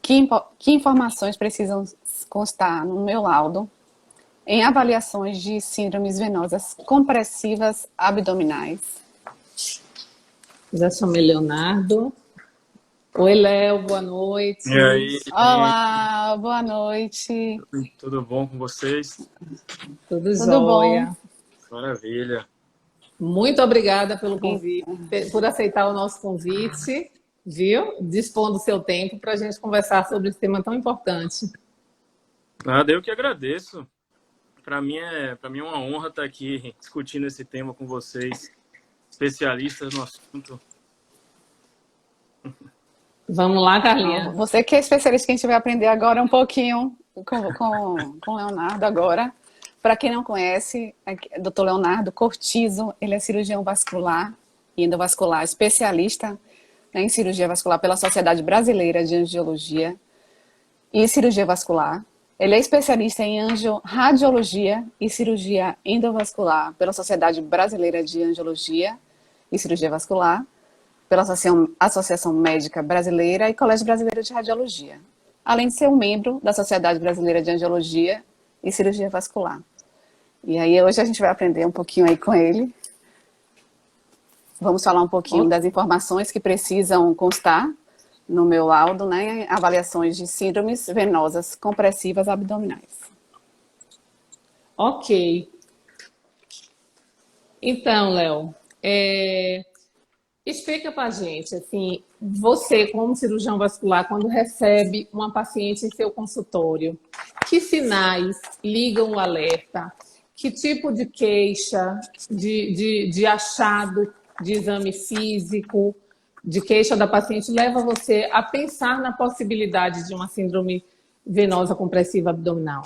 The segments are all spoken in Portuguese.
Que informações precisam constar no meu laudo em avaliações de síndromes venosas compressivas abdominais? Já chamei Leonardo. Oi, Léo, boa E noite. aí, Olá, boa noite. tudo bom com vocês? Tudo Tudo bom? jóia. Maravilha. Muito obrigada pelo convite, por aceitar o nosso convite, viu? Dispondo do seu tempo para a gente conversar sobre esse tema tão importante. Nada, eu que agradeço. Para mim é uma honra estar aqui discutindo esse tema com vocês, especialistas no assunto. Vamos lá, Carlinha. Você que é especialista, que a gente vai aprender agora um pouquinho com o Leonardo agora. Para quem não conhece, Dr. Leonardo Cortizo, ele é cirurgião vascular e endovascular, especialista, né, em cirurgia vascular pela Sociedade Brasileira de Angiologia e Cirurgia Vascular. Ele é especialista em radiologia e cirurgia endovascular pela Sociedade Brasileira de Angiologia e Cirurgia Vascular, pela Associação Médica Brasileira e Colégio Brasileiro de Radiologia, além de ser um membro da Sociedade Brasileira de Angiologia e Cirurgia Vascular. E aí hoje a gente vai aprender um pouquinho aí com ele. Vamos falar um pouquinho das informações que precisam constar no meu laudo, né? Avaliações de síndromes venosas compressivas abdominais. Ok. Então, Léo, explica para a gente, assim, você como cirurgião vascular, quando recebe uma paciente em seu consultório, que sinais ligam o alerta? Que tipo de queixa, de achado de exame físico, de queixa da paciente leva você a pensar na possibilidade de uma síndrome venosa compressiva abdominal?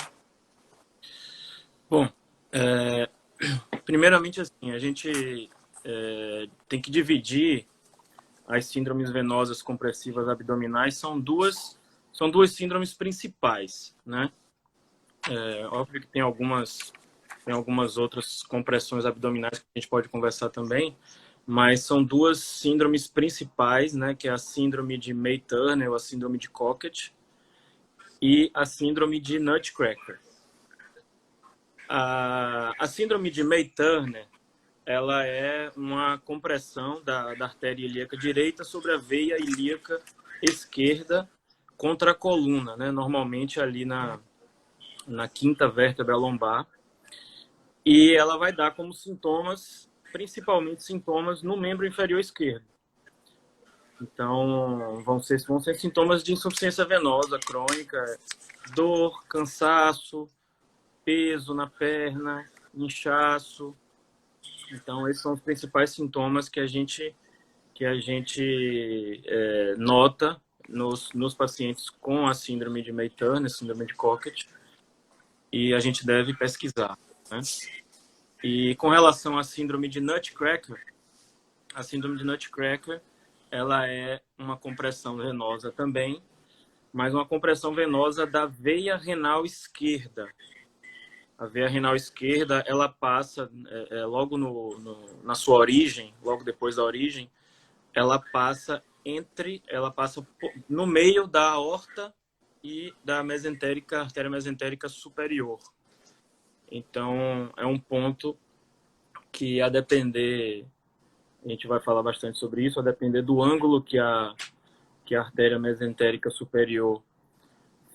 Bom, primeiramente assim, a gente tem que dividir as síndromes venosas compressivas abdominais. São duas síndromes principais, né? Óbvio que tem algumas outras compressões abdominais que a gente pode conversar também, mas são duas síndromes principais, né, que é a síndrome de May-Turner, ou a síndrome de Cockett, e a síndrome de Nutcracker. A síndrome de May-Turner, ela é uma compressão da artéria ilíaca direita sobre a veia ilíaca esquerda contra a coluna, né, normalmente ali na quinta vértebra lombar. E ela vai dar como sintomas, principalmente sintomas no membro inferior esquerdo. Então, vão ser sintomas de insuficiência venosa crônica, dor, cansaço, peso na perna, inchaço. Então, esses são os principais sintomas que a gente nota nos pacientes com a síndrome de May-Turner, síndrome de Cockett, e a gente deve pesquisar, né? E com relação à síndrome de Nutcracker, a síndrome de Nutcracker, ela é uma compressão venosa também, mas uma compressão venosa da veia renal esquerda. A veia renal esquerda, ela passa logo na sua origem, logo depois da origem, ela passa no meio da aorta e da artéria mesentérica superior. Então, é um ponto que, a depender, a gente vai falar bastante sobre isso, a depender do ângulo que a artéria mesentérica superior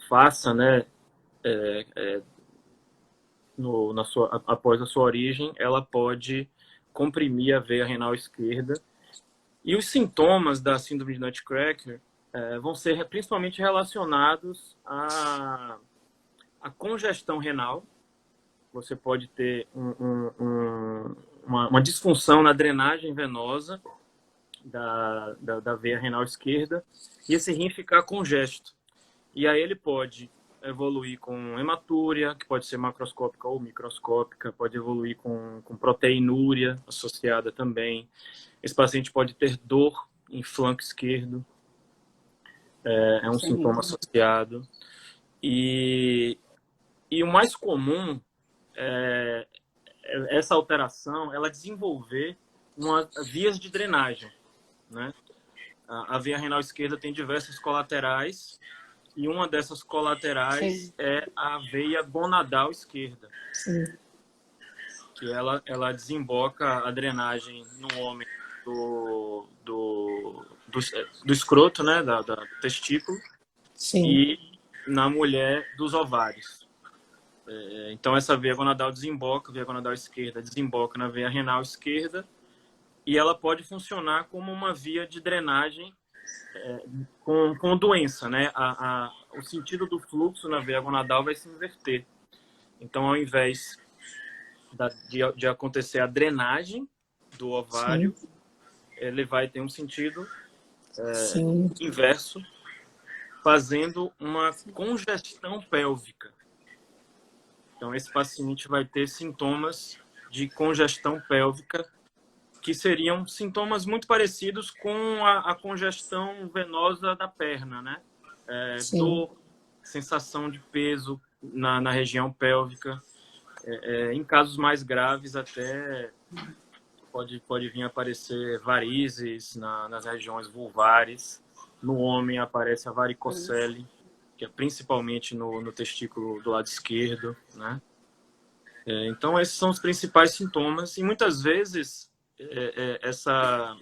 faça, né, após a sua origem, ela pode comprimir a veia renal esquerda. E os sintomas da síndrome de Nutcracker vão ser principalmente relacionados à congestão renal. Você pode ter uma disfunção na drenagem venosa da veia renal esquerda e esse rim ficar congesto. E aí ele pode evoluir com hematúria, que pode ser macroscópica ou microscópica, pode evoluir com proteinúria associada também. Esse paciente pode ter dor em flanco esquerdo, é um sintoma associado. E o mais comum essa alteração, ela desenvolver vias de drenagem, né? A veia renal esquerda tem diversas colaterais E uma dessas colaterais Sim. é a veia gonadal esquerda, Sim. que ela desemboca a drenagem no homem do escroto, né, do testículo, Sim. e na mulher dos ovários. Então essa veia gonadal desemboca, a veia gonadal esquerda desemboca na veia renal esquerda, e ela pode funcionar como uma via de drenagem com doença, né? O sentido do fluxo na veia gonadal vai se inverter. Então, ao invés de acontecer a drenagem do ovário, Sim. ele vai ter um sentido Sim. inverso, fazendo uma congestão pélvica. Então, esse paciente vai ter sintomas de congestão pélvica, que seriam sintomas muito parecidos com a congestão venosa da perna, né? Sim. Dor, sensação de peso na região pélvica. Em casos mais graves, até pode vir a aparecer varizes nas regiões vulvares. No homem aparece a varicocele, que é principalmente no testículo do lado esquerdo, né? Então, esses são os principais sintomas. E muitas vezes, essas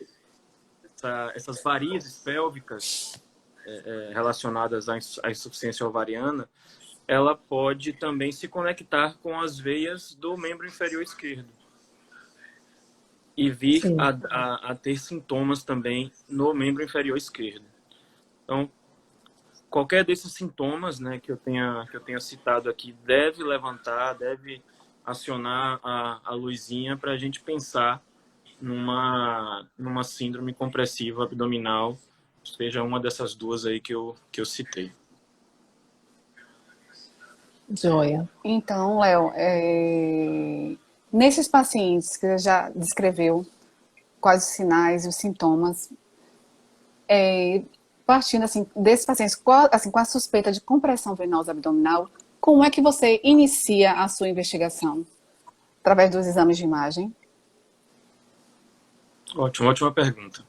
varizes pélvicas relacionadas à insuficiência ovariana, ela pode também se conectar com as veias do membro inferior esquerdo e vir Sim. a ter sintomas também no membro inferior esquerdo. Então, qualquer desses sintomas, né, que eu tenha citado aqui deve levantar, deve acionar a luzinha para a gente pensar numa síndrome compressiva abdominal, seja uma dessas duas aí que eu citei. Joia. Então, Léo, nesses pacientes que você já descreveu, quais os sinais e os sintomas, partindo assim, desses pacientes assim, com a suspeita de compressão venosa abdominal, como é que você inicia a sua investigação? Através dos exames de imagem? Ótima pergunta.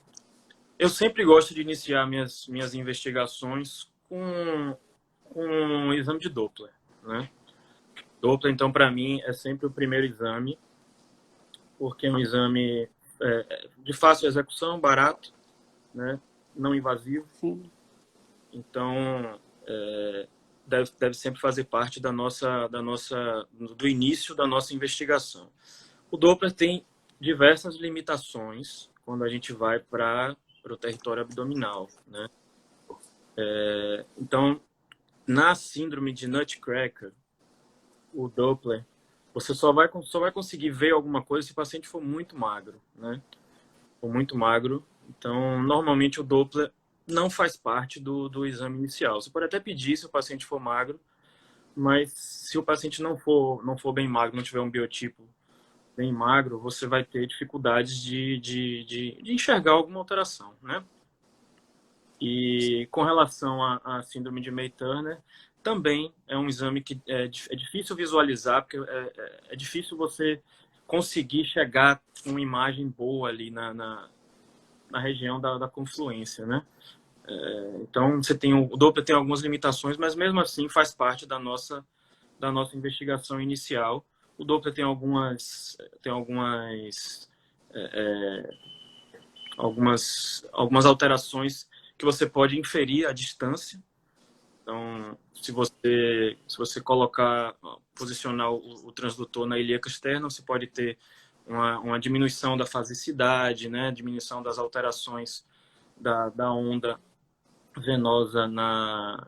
Eu sempre gosto de iniciar minhas investigações com um exame de Doppler, né? Doppler, então, para mim, é sempre o primeiro exame, porque é um exame de fácil execução, barato, né? Não invasivo. Sim. Então, deve sempre fazer parte do início da nossa investigação. O Doppler tem diversas limitações quando a gente vai para o território abdominal, né? Então, na síndrome de Nutcracker, o Doppler, você só vai conseguir ver alguma coisa se o paciente for muito magro, né? For muito magro. Então, normalmente o Doppler não faz parte do exame inicial. Você pode até pedir se o paciente for magro, mas se o paciente não for bem magro, não tiver um biotipo bem magro, você vai ter dificuldades de enxergar alguma alteração, né? E com relação à síndrome de May-Turner, também é um exame que é difícil visualizar, porque é difícil você conseguir chegar com uma imagem boa ali na região da confluência, né? Então, o Doppler tem algumas limitações, mas mesmo assim faz parte da nossa investigação inicial. O Doppler tem algumas alterações que você pode inferir à distância. Então, se você posicionar o transdutor na ilíaca externa, você pode ter uma diminuição da fasicidade, né? Diminuição das alterações da onda venosa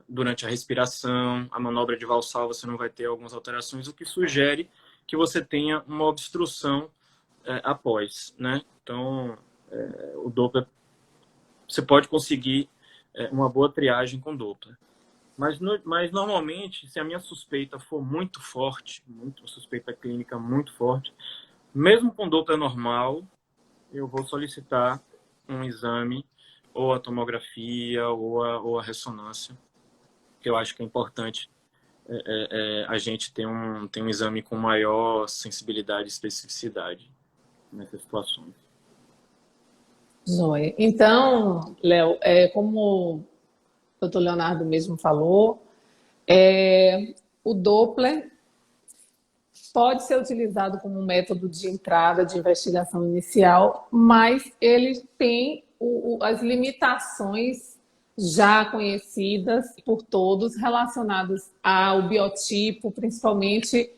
durante a respiração. A manobra de Valsalva você não vai ter algumas alterações, o que sugere que você tenha uma obstrução após, né? Então, o Doppler, você pode conseguir uma boa triagem com Doppler. Mas normalmente, se a minha suspeita for muito forte, suspeita clínica muito forte, mesmo com Doppler normal, eu vou solicitar um exame, ou a tomografia, ou a ressonância, que eu acho que é importante a gente ter um exame com maior sensibilidade e especificidade nessas situações. Joia. Então, Léo, como o Dr. Leonardo mesmo falou. O Doppler pode ser utilizado como um método de entrada de investigação inicial, mas ele tem as limitações já conhecidas por todos relacionadas ao biotipo, principalmente,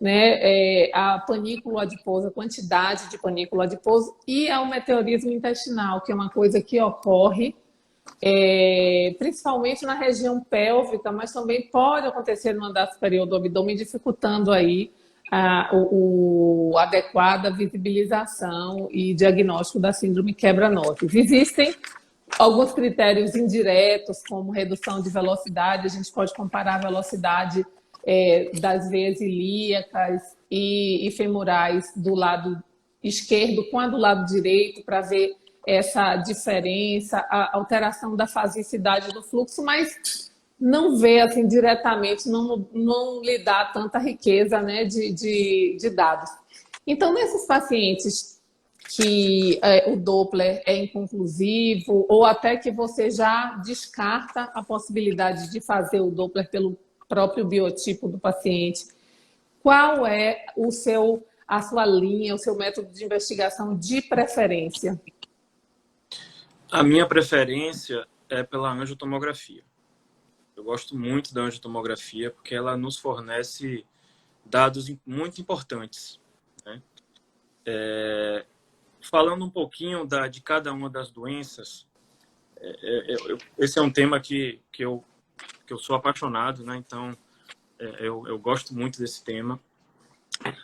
né, a panículo adiposo, a quantidade de panículo adiposo e ao meteorismo intestinal, que é uma coisa que ocorre principalmente na região pélvica, mas também pode acontecer no andar superior do abdômen, dificultando aí a adequada visibilização e diagnóstico da síndrome quebra-nozes. Existem alguns critérios indiretos, como redução de velocidade. A gente pode comparar a velocidade das veias ilíacas e femorais do lado esquerdo com a do lado direito para ver essa diferença, a alteração da fasicidade do fluxo, mas não vê assim diretamente, não lhe dá tanta riqueza, né, de dados. Então, nesses pacientes que o Doppler é inconclusivo, ou até que você já descarta a possibilidade de fazer o Doppler pelo próprio biotipo do paciente, qual é a sua linha, o seu método de investigação de preferência? A minha preferência é pela angiotomografia. Eu gosto muito da angiotomografia porque ela nos fornece dados muito importantes, né? Falando um pouquinho de cada uma das doenças, esse é um tema que eu sou apaixonado, né? Então, eu gosto muito desse tema.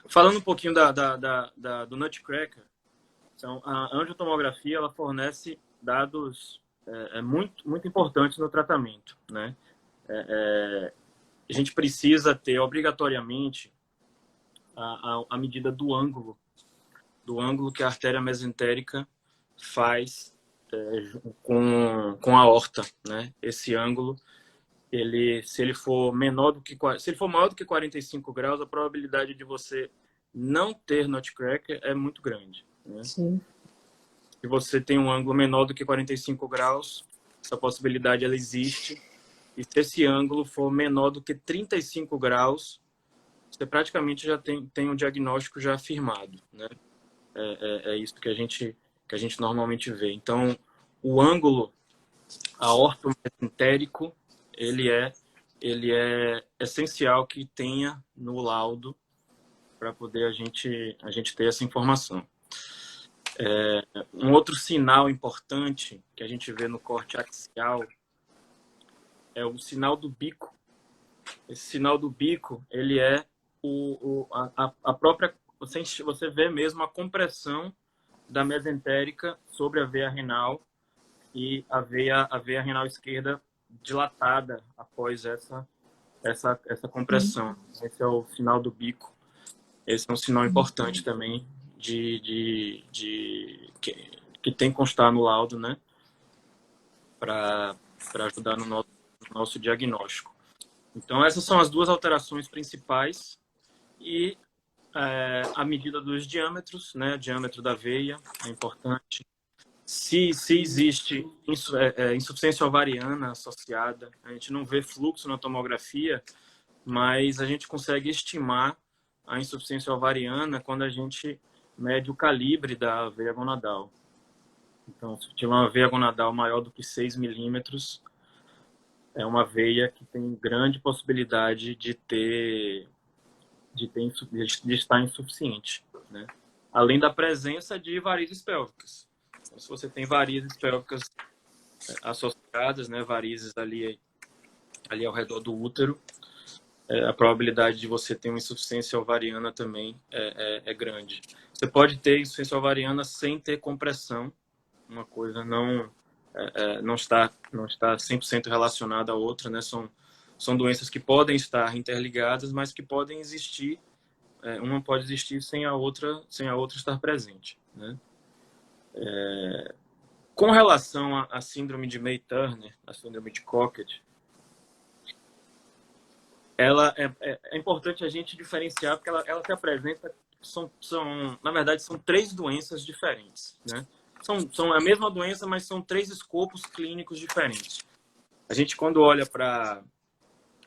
Falando um pouquinho do Nutcracker, então, a angiotomografia ela fornece dados muito importantes no tratamento, né? A gente precisa ter obrigatoriamente a medida do ângulo que a artéria mesentérica faz com a aorta, né? Esse ângulo, se ele for maior do que 45 graus, a probabilidade de você não ter Nutcracker é muito grande, né? Sim. Se você tem um ângulo menor do que 45 graus, essa possibilidade ela existe. E se esse ângulo for menor do que 35 graus, você praticamente já tem um diagnóstico já afirmado, né? É isso que a gente normalmente vê. Então, o ângulo aortomesentérico, ele é essencial que tenha no laudo para poder a gente ter essa informação. Um outro sinal importante que a gente vê no corte axial é o sinal do bico. Esse sinal do bico, ele é a própria... Você vê mesmo a compressão da mesentérica sobre a veia renal e a veia renal esquerda dilatada após essa compressão. Esse é o sinal do bico. Esse é um sinal importante também que tem que constar no laudo, né? Para ajudar no nosso diagnóstico. Então, essas são as duas alterações principais e a medida dos diâmetros, né? O diâmetro da veia é importante. Se existe insuficiência ovariana associada, a gente não vê fluxo na tomografia, mas a gente consegue estimar a insuficiência ovariana quando a gente mede o calibre da veia gonadal. Então, se tiver uma veia gonadal maior do que 6 milímetros, é uma veia que tem grande possibilidade de estar insuficiente, né? Além da presença de varizes pélvicas. Então, se você tem varizes pélvicas associadas, né, varizes ali ao redor do útero, a probabilidade de você ter uma insuficiência ovariana também é grande. Você pode ter insuficiência ovariana sem ter compressão, uma coisa não está 100% relacionada à outra, né? São doenças que podem estar interligadas, mas que podem existir, uma pode existir sem a outra estar presente, né? Com relação à síndrome de May-Turner, a síndrome de Cockett, ela é importante a gente diferenciar, porque ela se apresenta, na verdade, são 3 doenças diferentes, né? São a mesma doença, mas são 3 escopos clínicos diferentes. A gente, quando olha para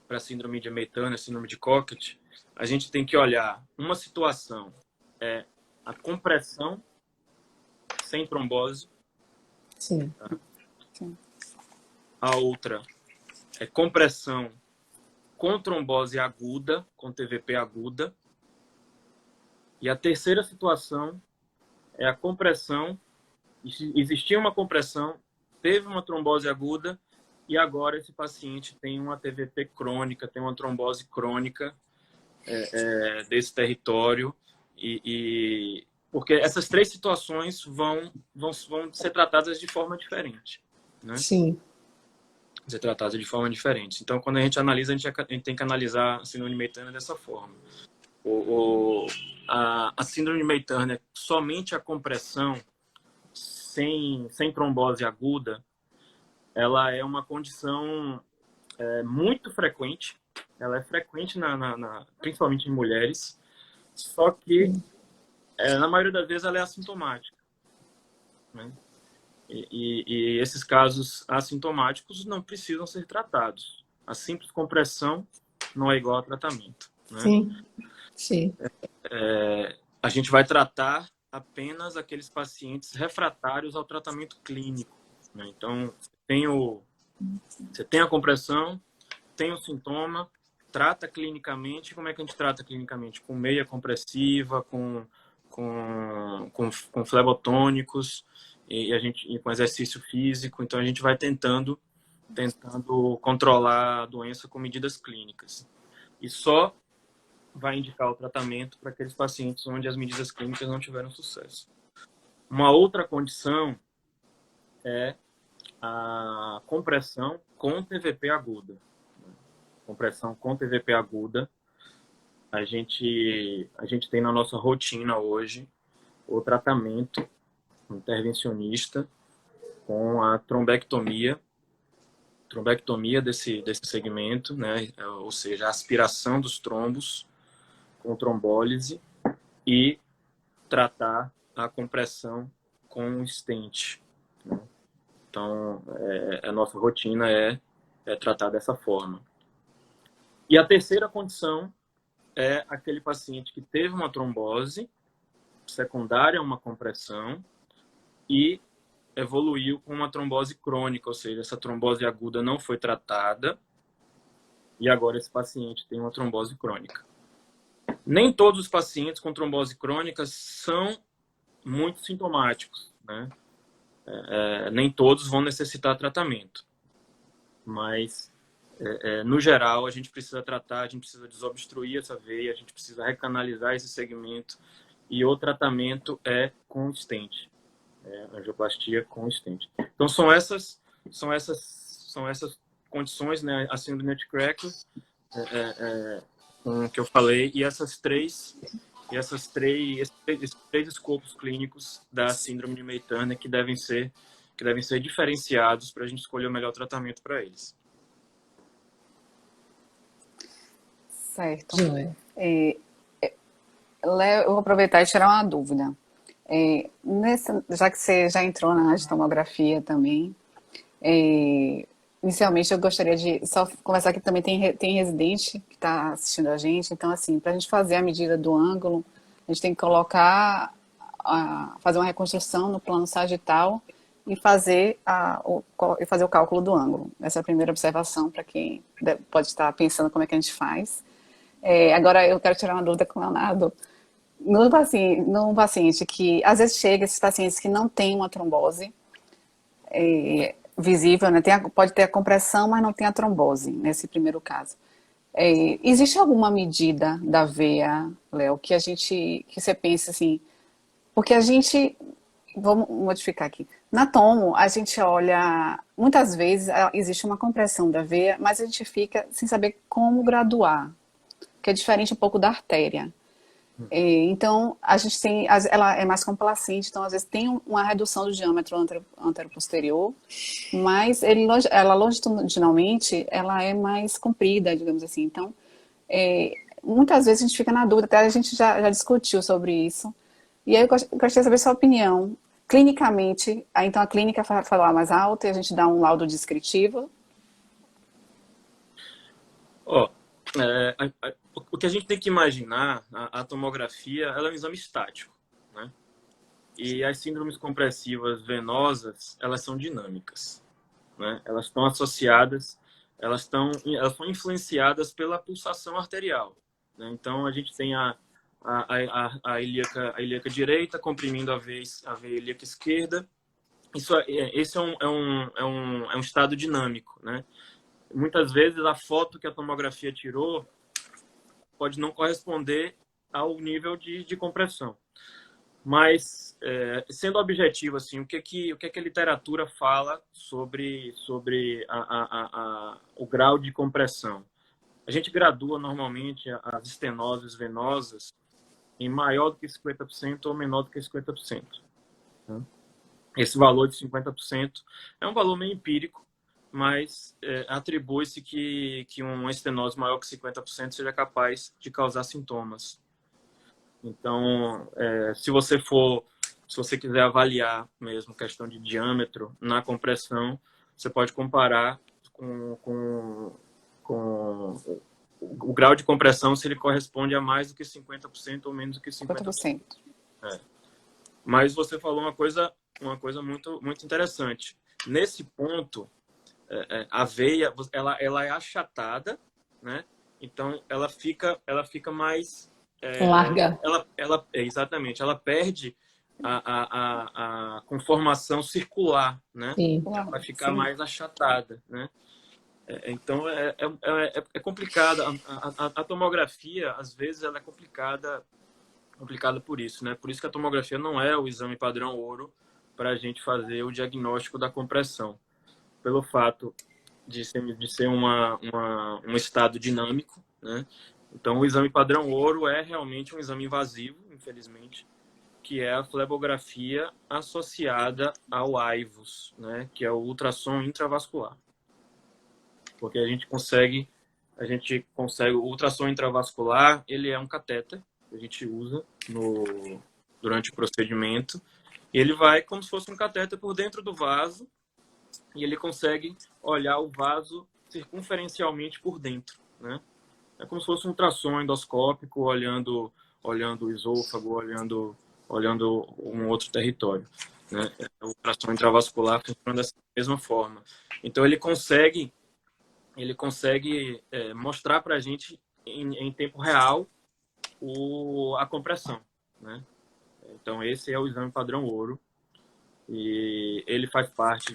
a síndrome de Mayturner, síndrome de Cockett, a gente tem que olhar uma situação, é a compressão sem trombose. Sim. A outra é compressão com trombose aguda, com TVP aguda. E a terceira situação é a compressão. Existia uma compressão, teve uma trombose aguda e agora esse paciente tem uma TVP crônica, tem uma trombose crônica desse território. Porque essas três situações vão ser tratadas de forma diferente, né? Sim. Ser tratadas de forma diferente. Então, quando a gente analisa, a gente tem que analisar a síndrome de Mayturner dessa forma. A síndrome de Mayturner, somente a compressão sem trombose aguda, ela é uma condição muito frequente. Ela é frequente, principalmente em mulheres, só que, na maioria das vezes, ela é assintomática, né? E esses casos assintomáticos não precisam ser tratados. A simples compressão não é igual a tratamento, né? Sim, sim. A gente vai tratar apenas aqueles pacientes refratários ao tratamento clínico, né? Então, você tem a compressão, tem o sintoma, trata clinicamente. Como é que a gente trata clinicamente? Com meia compressiva, com flebotônicos e com exercício físico. Então, a gente vai tentando controlar a doença com medidas clínicas. E só vai indicar o tratamento para aqueles pacientes onde as medidas clínicas não tiveram sucesso. Uma outra condição é a compressão com TVP aguda. Compressão com TVP aguda. A gente tem na nossa rotina hoje o tratamento intervencionista com a trombectomia desse segmento, né? Ou seja, a aspiração dos trombos com trombólise e tratar a compressão com stent, né? Então, a nossa rotina é tratar dessa forma. E a terceira condição é aquele paciente que teve uma trombose secundária a uma compressão e evoluiu com uma trombose crônica, ou seja, essa trombose aguda não foi tratada e agora esse paciente tem uma trombose crônica. Nem todos os pacientes com trombose crônica são muito sintomáticos, né? Nem todos vão necessitar tratamento, mas no geral a gente precisa tratar, a gente precisa desobstruir essa veia, a gente precisa recanalizar esse segmento e o tratamento é com stent, angioplastia com stent. Então são essas condições, né? A síndrome de Nutcracker, que eu falei, e esses três escopos clínicos da síndrome de Mayturner que devem ser diferenciados para a gente escolher o melhor tratamento para eles. Certo. Léo, eu vou aproveitar e tirar uma dúvida. Já que você já entrou na área de tomografia também, inicialmente eu gostaria de só conversar que também tem residente que está assistindo a gente. Então, assim, para a gente fazer a medida do ângulo, a gente tem que colocar, fazer uma reconstrução no plano sagital e fazer o cálculo do ângulo. Essa é a primeira observação para quem pode estar pensando como é que a gente faz. Agora eu quero tirar uma dúvida com o Leonardo. No paciente que às vezes chega, esses pacientes que não têm uma trombose visível, né? Pode ter a compressão, mas não tem a trombose, nesse primeiro caso. Existe alguma medida da veia, Léo, que você pensa assim, porque vamos modificar aqui. Na tomo, a gente olha, muitas vezes existe uma compressão da veia, mas a gente fica sem saber como graduar, que é diferente um pouco da artéria. Então, a gente ela é mais complacente, então às vezes tem uma redução do diâmetro antero-posterior, mas ela longitudinalmente, ela é mais comprida, digamos assim. Então, muitas vezes a gente fica na dúvida, até a gente já discutiu sobre isso. E aí eu gostaria de saber sua opinião. Clinicamente, então a clínica vai falar mais alto e a gente dá um laudo descritivo, Ó, o que a gente tem que imaginar, a tomografia, ela é um exame estático, né? E as síndromes compressivas venosas, elas são dinâmicas, né? Elas estão associadas, elas são influenciadas pela pulsação arterial, né? Então, a gente tem a ilíaca direita comprimindo a veia ilíaca esquerda. Esse é um estado dinâmico, né? Muitas vezes a foto que a tomografia tirou pode não corresponder ao nível de compressão. Mas, sendo objetivo, assim, o que a literatura fala sobre o grau de compressão? A gente gradua normalmente as estenoses venosas em maior do que 50% ou menor do que 50%. Né? Esse valor de 50% é um valor meio empírico, mas atribui-se que uma estenose maior que 50% seja capaz de causar sintomas. Então, se você quiser avaliar mesmo questão de diâmetro na compressão, você pode comparar com o grau de compressão, se ele corresponde a mais do que 50% ou menos do que 50%. Mas você falou uma coisa muito, muito interessante. Nesse ponto, a veia ela é achatada, né? Então ela fica mais larga. Exatamente, ela perde a conformação circular, né? Sim. Vai ficar mais achatada, né? Então é complicada. A tomografia, às vezes, ela é complicada por isso, né? Por isso que a tomografia não é o exame padrão ouro para a gente fazer o diagnóstico da compressão, pelo fato de ser um estado dinâmico, né? Então, o exame padrão ouro é realmente um exame invasivo, infelizmente, que é a flebografia associada ao AIVUS, né? Que é o ultrassom intravascular. Porque a gente consegue, o ultrassom intravascular, ele é um catéter que a gente usa durante o procedimento. E ele vai como se fosse um catéter por dentro do vaso e ele consegue olhar o vaso circunferencialmente por dentro, né? É como se fosse um ultrassom endoscópico olhando o esôfago, olhando um outro território, né? O ultrassom intravascular funciona dessa mesma forma. Então ele consegue mostrar para a gente em tempo real a compressão, né? Então esse é o exame padrão ouro e ele faz parte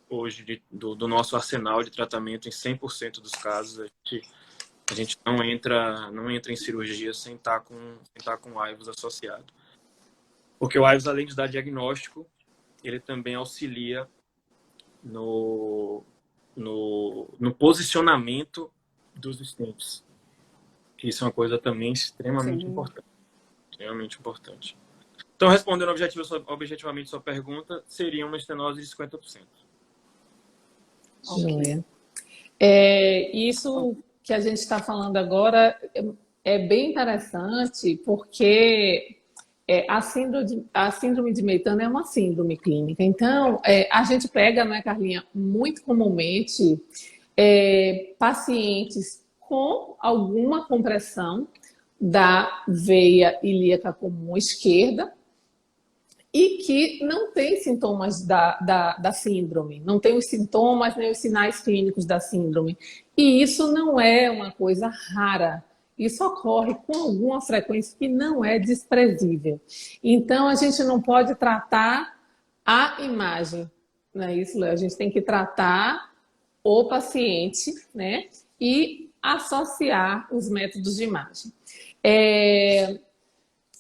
hoje do nosso arsenal de tratamento em 100% dos casos. A gente não entra em cirurgia sem estar com o AIVUS associado. Porque o AIVUS, além de dar diagnóstico, ele também auxilia no posicionamento dos stents. Que isso é uma coisa também extremamente importante. Extremamente importante. Então, respondendo objetivamente sua pergunta, seria uma estenose de 50%. Okay. Isso que a gente está falando agora é bem interessante, porque a síndrome de Meitner é uma síndrome clínica. Então, a gente pega, né, Carlinha, muito comumente pacientes com alguma compressão da veia ilíaca comum esquerda e que não tem sintomas da síndrome, não tem os sintomas nem os sinais clínicos da síndrome. E isso não é uma coisa rara. Isso ocorre com alguma frequência que não é desprezível. Então, a gente não pode tratar a imagem, não é isso, Léo? A gente tem que tratar o paciente, né? E associar os métodos de imagem.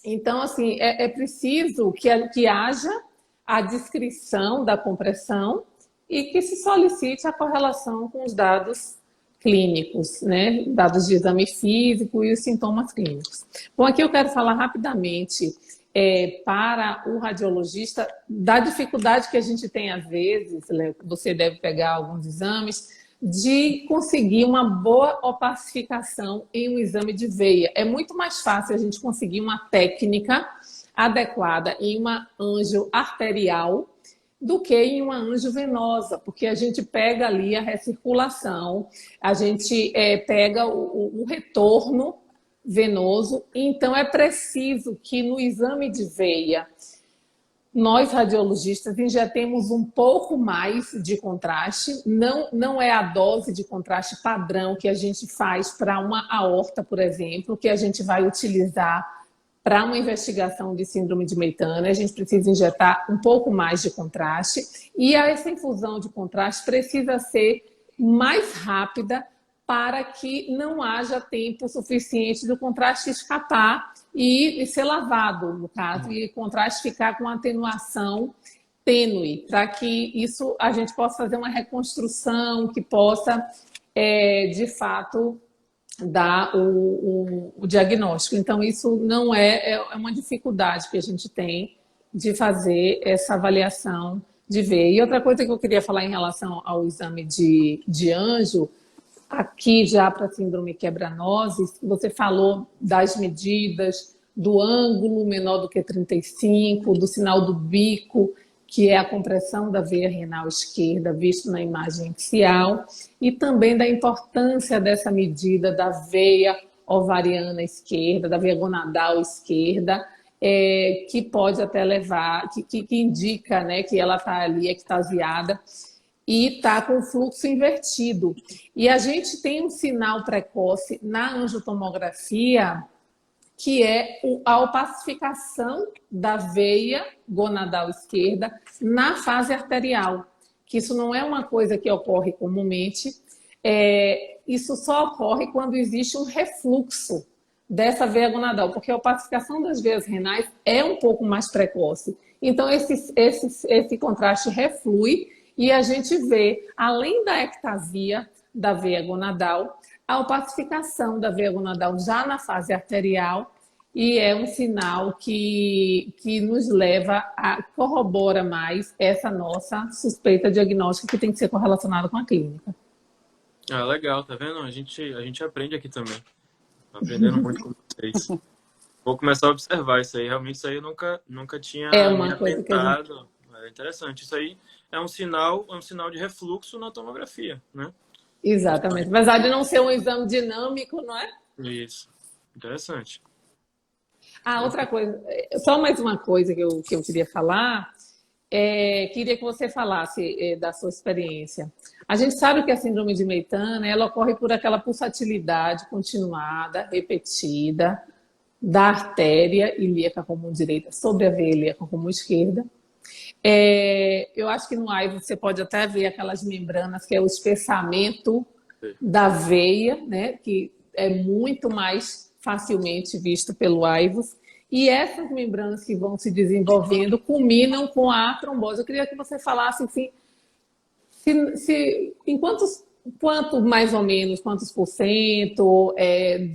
Então, assim, é preciso que haja a descrição da compressão e que se solicite a correlação com os dados clínicos, né? Dados de exame físico e os sintomas clínicos. Bom, aqui eu quero falar rapidamente para o radiologista da dificuldade que a gente tem às vezes, você deve pegar alguns exames, de conseguir uma boa opacificação em um exame de veia. É muito mais fácil a gente conseguir uma técnica adequada em uma angio arterial do que em uma angiovenosa, porque a gente pega ali a recirculação, a gente pega o retorno venoso, então é preciso que no exame de veia nós radiologistas injetemos um pouco mais de contraste, não é a dose de contraste padrão que a gente faz para uma aorta, por exemplo, que a gente vai utilizar para uma investigação de síndrome de Meitner. A gente precisa injetar um pouco mais de contraste e essa infusão de contraste precisa ser mais rápida para que não haja tempo suficiente do contraste escapar e ser lavado, no caso, e o contraste ficar com atenuação tênue, para que isso a gente possa fazer uma reconstrução que possa, de fato, dar o diagnóstico. Então, isso não é uma dificuldade que a gente tem de fazer essa avaliação de ver. E outra coisa que eu queria falar em relação ao exame de anjo, aqui já para a síndrome quebra-nozes, você falou das medidas, do ângulo menor do que 35, do sinal do bico, que é a compressão da veia renal esquerda, visto na imagem axial, e também da importância dessa medida da veia ovariana esquerda, da veia gonadal esquerda, que pode até levar, que indica, né, que ela está ali ectasiada, e está com o fluxo invertido. E a gente tem um sinal precoce na angiotomografia, que é a opacificação da veia gonadal esquerda na fase arterial, que isso não é uma coisa que ocorre comumente, isso só ocorre quando existe um refluxo dessa veia gonadal, porque a opacificação das veias renais é um pouco mais precoce. Então, esse contraste reflui e a gente vê, além da ectasia da veia gonadal, a opacificação da veia gonadal já na fase arterial, e é um sinal que nos leva a corrobora mais essa nossa suspeita diagnóstica que tem que ser correlacionada com a clínica. Ah, legal, tá vendo? A gente aprende aqui também. Tô aprendendo muito com vocês. Vou começar a observar isso aí. Realmente isso aí eu nunca tinha me atentado. É interessante. Isso aí é um sinal de refluxo na tomografia, né? Exatamente. Apesar de não ser um exame dinâmico, não é? Isso. Interessante. Outra coisa, só mais uma coisa que eu queria falar, queria que você falasse da sua experiência. A gente sabe que a síndrome de Meitner, ela ocorre por aquela pulsatilidade continuada, repetida, da artéria ilíaca comum direita sobre a veia ilíaca comum esquerda. Eu acho que no AIVO você pode até ver aquelas membranas, que é o espessamento da veia, né, que é muito mais facilmente visto pelo AIVOS. E essas membranas que vão se desenvolvendo culminam com a trombose. Eu queria que você falasse, enfim, em mais ou menos, quantos por cento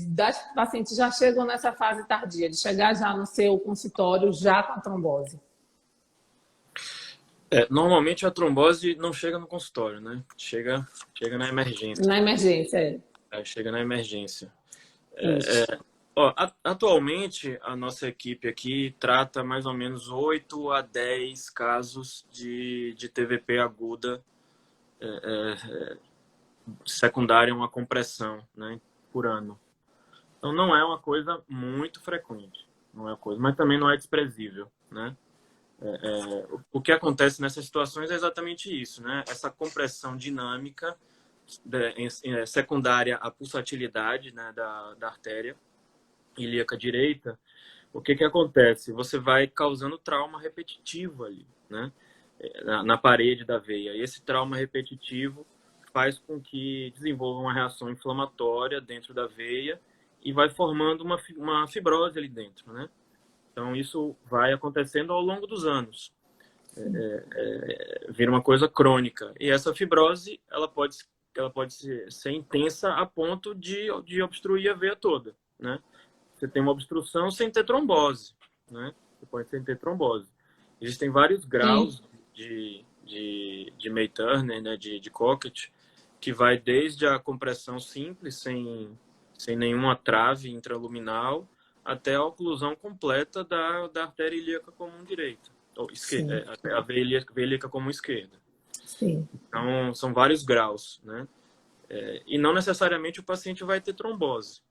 das pacientes já chegam nessa fase tardia, de chegar já no seu consultório já com a trombose? Normalmente a trombose não chega no consultório, né? Chega na emergência. Na emergência, chega na emergência. Atualmente, a nossa equipe aqui trata mais ou menos 8 a 10 casos de TVP aguda secundária a uma compressão, né, por ano. Então, não é uma coisa muito frequente, mas também não é desprezível, né? O que acontece nessas situações é exatamente isso, né? Essa compressão dinâmica secundária à pulsatilidade, né, da artéria ilíaca direita. O que acontece? Você vai causando trauma repetitivo ali, né, na parede da veia. E esse trauma repetitivo faz com que desenvolva uma reação inflamatória dentro da veia e vai formando uma fibrose ali dentro, né? Então, isso vai acontecendo ao longo dos anos. Vira uma coisa crônica. E essa fibrose, ela pode ser intensa a ponto de obstruir a veia toda, né? Você tem uma obstrução sem ter trombose, né? Você pode ter trombose. Existem vários graus de Meitner, né? De Cockett, que vai desde a compressão simples, sem nenhuma trave intraluminal, até a oclusão completa da artéria ilíaca comum direita, Sim, a veia ilíaca como esquerda. sim. Então, são vários graus, né? E não necessariamente o paciente vai ter trombose,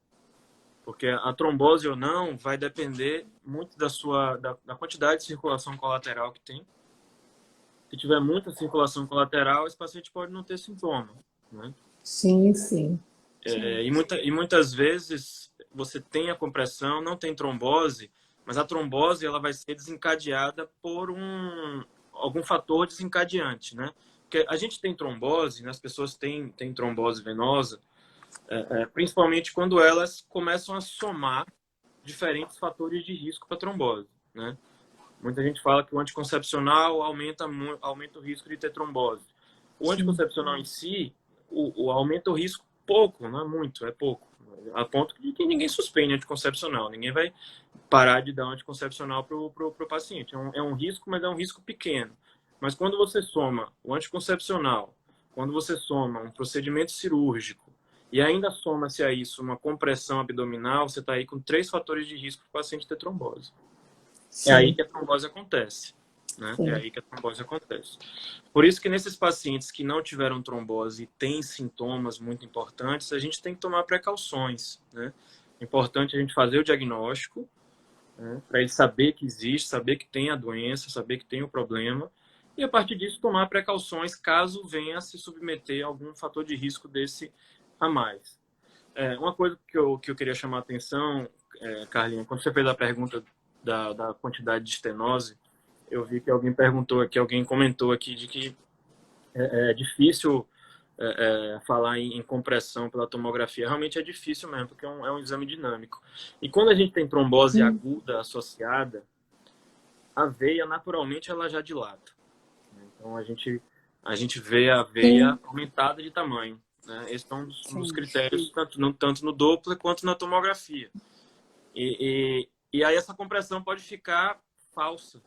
porque a trombose ou não vai depender muito da quantidade de circulação colateral que tem. Se tiver muita circulação colateral, esse paciente pode não ter sintoma, né? Sim, sim. E muitas vezes você tem a compressão, não tem trombose, mas a trombose ela vai ser desencadeada por algum fator desencadeante, né? Porque a gente tem trombose, né? As pessoas têm trombose venosa, principalmente quando elas começam a somar diferentes fatores de risco para trombose, né? Muita gente fala que o anticoncepcional aumenta o risco de ter trombose. O Sim. anticoncepcional em si, aumenta o risco pouco, não é muito, é pouco. A ponto de que ninguém suspende anticoncepcional. Ninguém vai parar de dar anticoncepcional para o paciente. É um risco, mas é um risco pequeno. Mas quando você soma o anticoncepcional, quando você soma um procedimento cirúrgico e ainda soma-se a isso uma compressão abdominal, você está aí com 3 fatores de risco para o paciente ter trombose. É aí Sim, que a trombose acontece, né? É sim. aí que a trombose acontece. Por isso que nesses pacientes que não tiveram trombose e têm sintomas muito importantes, a gente tem que tomar precauções, né? É importante a gente fazer o diagnóstico, né? Para ele saber que existe, saber que tem a doença, saber que tem o problema, e a partir disso tomar precauções caso venha a se submeter a algum fator de risco desse a mais. Uma coisa que eu queria chamar a atenção, Carlinha, quando você fez a pergunta da quantidade de estenose, eu vi que alguém perguntou aqui, alguém comentou aqui de que é difícil falar em compressão pela tomografia. Realmente é difícil mesmo, porque é um exame dinâmico. E quando a gente tem trombose Hum, aguda associada, a veia naturalmente ela já dilata. Então a gente vê a veia sim. aumentada de tamanho, né? Esses são um dos Sim. critérios, tanto no Doppler quanto na tomografia. E aí essa compressão pode ficar falsa.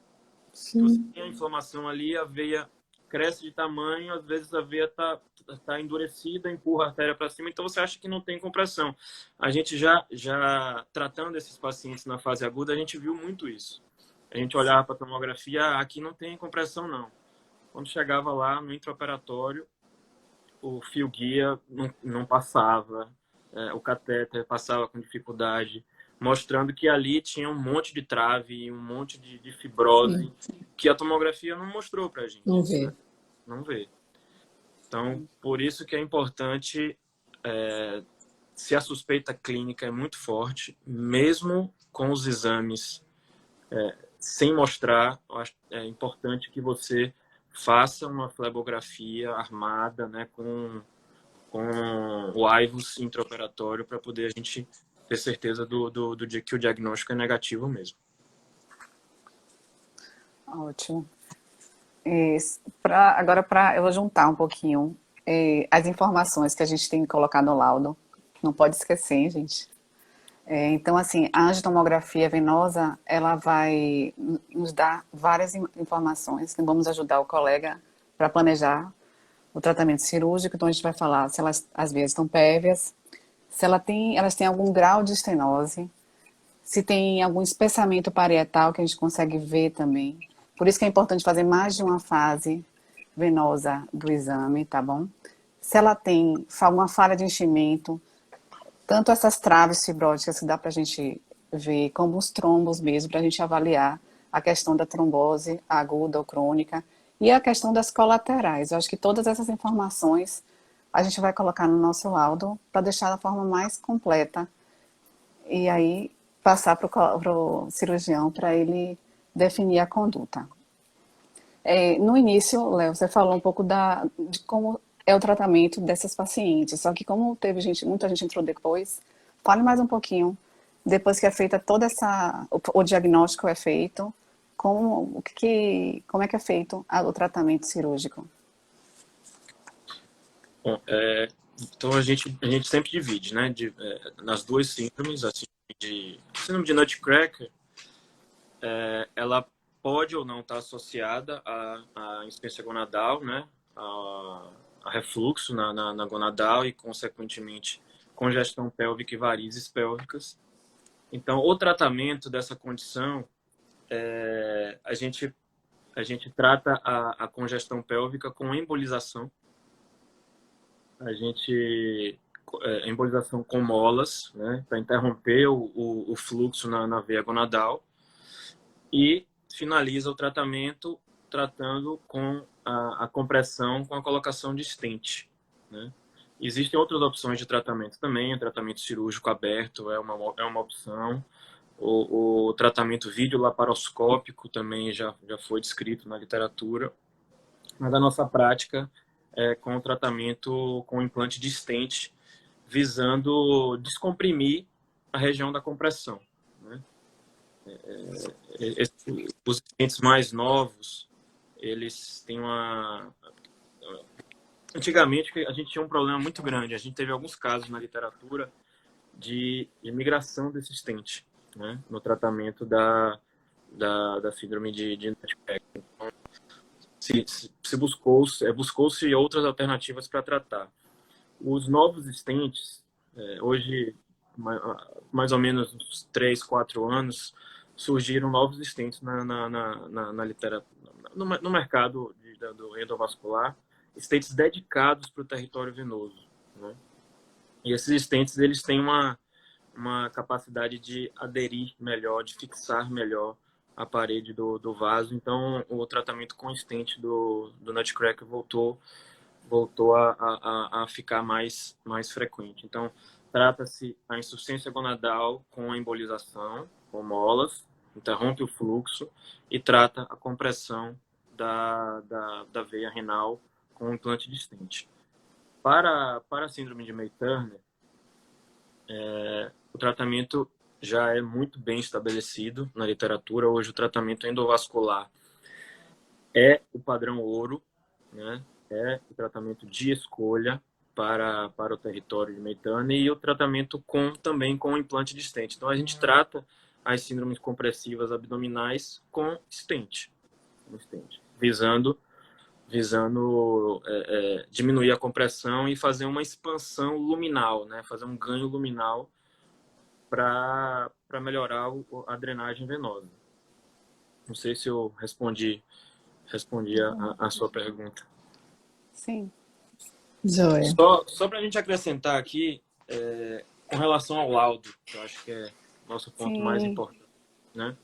Que você Sim. tem a inflamação ali, a veia cresce de tamanho, às vezes a veia tá endurecida, empurra a artéria para cima, então você acha que não tem compressão. A gente já tratando esses pacientes na fase aguda, a gente viu muito isso. A gente olhava para a tomografia, aqui não tem compressão não. Quando chegava lá no intraoperatório, o fio guia não passava, o catéter passava com dificuldade, mostrando que ali tinha um monte de trave, um monte de Sim. fibrose, que a tomografia não mostrou para a gente, Vamos ver. né? Não vê. Então, por isso que é importante, se a suspeita clínica é muito forte, mesmo com os exames sem mostrar, eu acho, é importante que você faça uma flebografia armada, né, com o AIVUS intraoperatório para poder a gente ter certeza do dia que o diagnóstico é negativo mesmo. Ótimo. Eu vou juntar um pouquinho as informações que a gente tem que colocar no laudo. Não pode esquecer, hein, gente. Então, assim, a angiotomografia venosa, ela vai nos dar várias informações que vamos ajudar o colega para planejar o tratamento cirúrgico. Então, a gente vai falar se as veias estão pévias, se elas têm algum grau de estenose, se tem algum espessamento parietal que a gente consegue ver também. Por isso que é importante fazer mais de uma fase venosa do exame, tá bom? Se ela tem uma falha de enchimento, tanto essas traves fibróticas que dá para a gente ver, como os trombos mesmo, para a gente avaliar a questão da trombose aguda ou crônica e a questão das colaterais. Eu acho que todas essas informações a gente vai colocar no nosso laudo para deixar da forma mais completa e aí passar para o cirurgião para ele definir a conduta. No início, Léo, você falou um pouco de como é o tratamento dessas pacientes, só que como teve muita gente entrou depois, fale mais um pouquinho, depois que é feita o diagnóstico é feito, como é que é feito o tratamento cirúrgico? Bom, então a gente sempre divide, né, nas duas síndromes, a síndrome de Nutcracker, ela pode ou não estar associada à insuficiência gonadal, né, a refluxo na gonadal e, consequentemente, congestão pélvica e varizes pélvicas. Então, o tratamento dessa condição, a gente A gente trata a congestão pélvica com embolização. A gente embolização com molas, né, para interromper o fluxo na veia gonadal, e finaliza o tratamento tratando com a compressão com a colocação de stent, né? Existem outras opções de tratamento também. O tratamento cirúrgico aberto é uma opção. O tratamento videolaparoscópico também já foi descrito na literatura. Mas a nossa prática é com o tratamento com implante de stent, visando descomprimir a região da compressão, né? Os stents mais novos, eles têm uma... Antigamente, a gente tinha um problema muito grande. A gente teve alguns casos na literatura de migração desse stent, né, no tratamento da síndrome de Nutcracker. Então, buscou-se outras alternativas para tratar. Os novos stents, hoje, mais ou menos uns 3, 4 anos, surgiram novos stents na literatura, no mercado do endovascular, stents dedicados para o território venoso, né? E esses stents, eles têm uma capacidade de aderir melhor, de fixar melhor a parede do vaso. Então, o tratamento com stent do Nutcracker voltou a ficar mais frequente. Então, trata-se a insuficiência gonadal com a embolização, com molas, interrompe o fluxo e trata a compressão da veia renal com um implante de stent. Para a síndrome de May-Turner, o tratamento já é muito bem estabelecido na literatura. Hoje, o tratamento endovascular é o padrão ouro, né? É o tratamento de escolha para o território de May-Turner, e o tratamento também com implante de stent. Então, a gente trata as síndromes compressivas abdominais com stent, visando diminuir a compressão e fazer uma expansão luminal, né? Fazer um ganho luminal para melhorar a drenagem venosa. Não sei se eu respondi a sua pergunta. Sim. Joia. Só para a gente acrescentar aqui, com relação ao laudo, que eu acho que é o nosso ponto mais importante, né?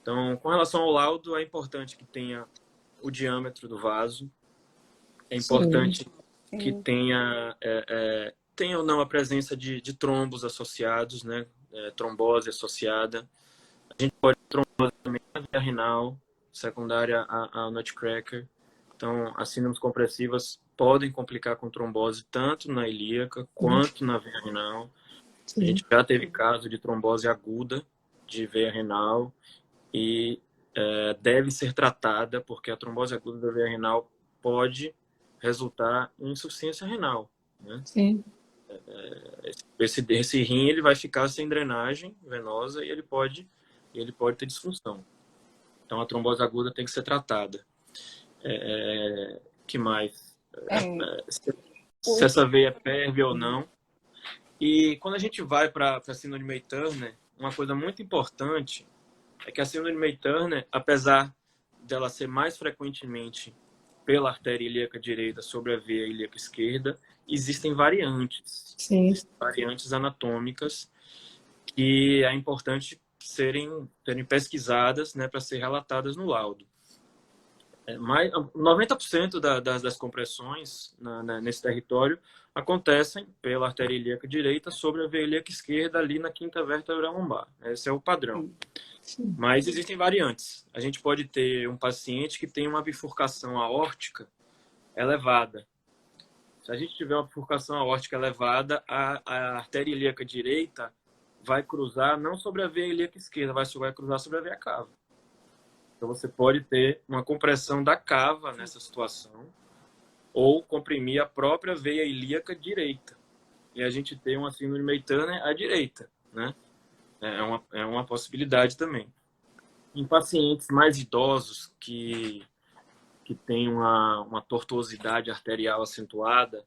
Então, com relação ao laudo, é importante que tenha o diâmetro do vaso, é importante que tenha ou não a presença de trombos associados, né? Trombose associada. A gente pode ter trombose também na veia renal, secundária ao Nutcracker. Então, as síndromes compressivas podem complicar com trombose tanto na ilíaca quanto na veia renal. A gente já teve caso de trombose aguda de veia renal e deve ser tratada, porque a trombose aguda da veia renal pode resultar em insuficiência renal, né? Sim. Esse rim, ele vai ficar sem drenagem venosa e ele pode ter disfunção. Então, a trombose aguda tem que ser tratada. Que mais? Se essa veia ferve ou não. E quando a gente vai para a síndrome de May-Turner, uma coisa muito importante é que a síndrome de May-Turner, apesar dela ser mais frequentemente pela artéria ilíaca direita sobre a veia ilíaca esquerda, existem variantes. Sim. Existem variantes anatômicas que é importante serem pesquisadas, né, para ser relatadas no laudo. 90% das compressões nesse território acontecem pela artéria ilíaca direita sobre a veia ilíaca esquerda, ali na quinta vértebra lombar. Esse é o padrão. Sim. Mas existem variantes. A gente pode ter um paciente que tem uma bifurcação aórtica elevada. Se a gente tiver uma bifurcação aórtica elevada, a artéria ilíaca direita vai cruzar não sobre a veia ilíaca esquerda, vai cruzar sobre a veia cava. Então, você pode ter uma compressão da cava nessa situação, ou comprimir a própria veia ilíaca direita. E a gente tem uma síndrome de May-Turner à direita, né? É uma possibilidade também. Em pacientes mais idosos que têm uma tortuosidade arterial acentuada,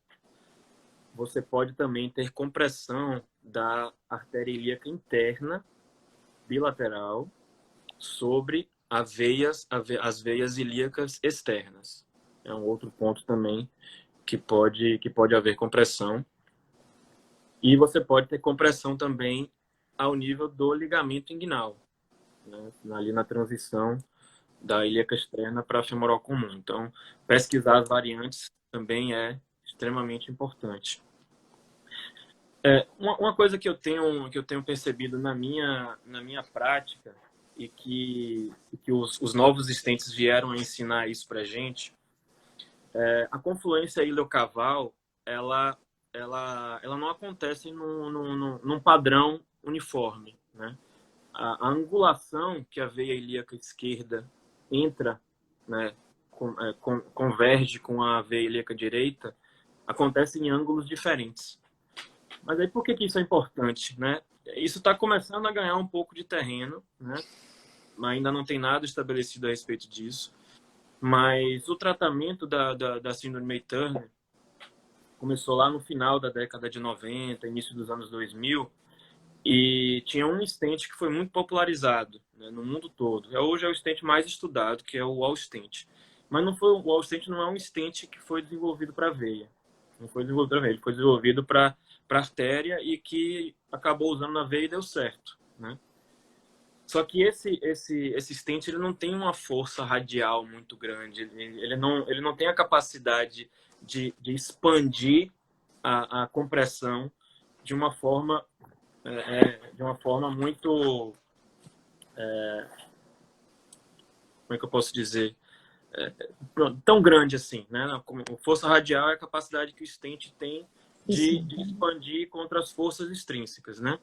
você pode também ter compressão da artéria ilíaca interna bilateral sobre as veias ilíacas externas. É um outro ponto também que pode haver compressão. E você pode ter compressão também ao nível do ligamento inguinal, né? Ali na transição da ilíaca externa para a femoral comum. Então, pesquisar as variantes também é extremamente importante. Uma coisa que eu tenho percebido na minha prática e que os novos stents vieram a ensinar isso para a gente, a confluência iliocaval, ela não acontece num padrão uniforme, né? A angulação que a veia ilíaca esquerda entra, né, converge com a veia ilíaca direita, acontece em ângulos diferentes. Mas aí por que isso é importante, né? Isso está começando a ganhar um pouco de terreno, né? Mas ainda não tem nada estabelecido a respeito disso. Mas o tratamento da síndrome May-Turner começou lá no final da década de 90, início dos anos 2000, e tinha um stent que foi muito popularizado, né, no mundo todo. Hoje é o stent mais estudado, que é o wall stent. Mas não foi, o wall stent não é um stent que foi desenvolvido para veia. Não foi desenvolvido para veia, ele foi desenvolvido para artéria e que acabou usando na veia e deu certo, né? Só que esse stent ele não tem uma força radial muito grande, ele não tem a capacidade de expandir a compressão de uma forma muito, como é que eu posso dizer, tão grande assim, né? Força radial é a capacidade que o stent tem de expandir contra as forças extrínsecas, né?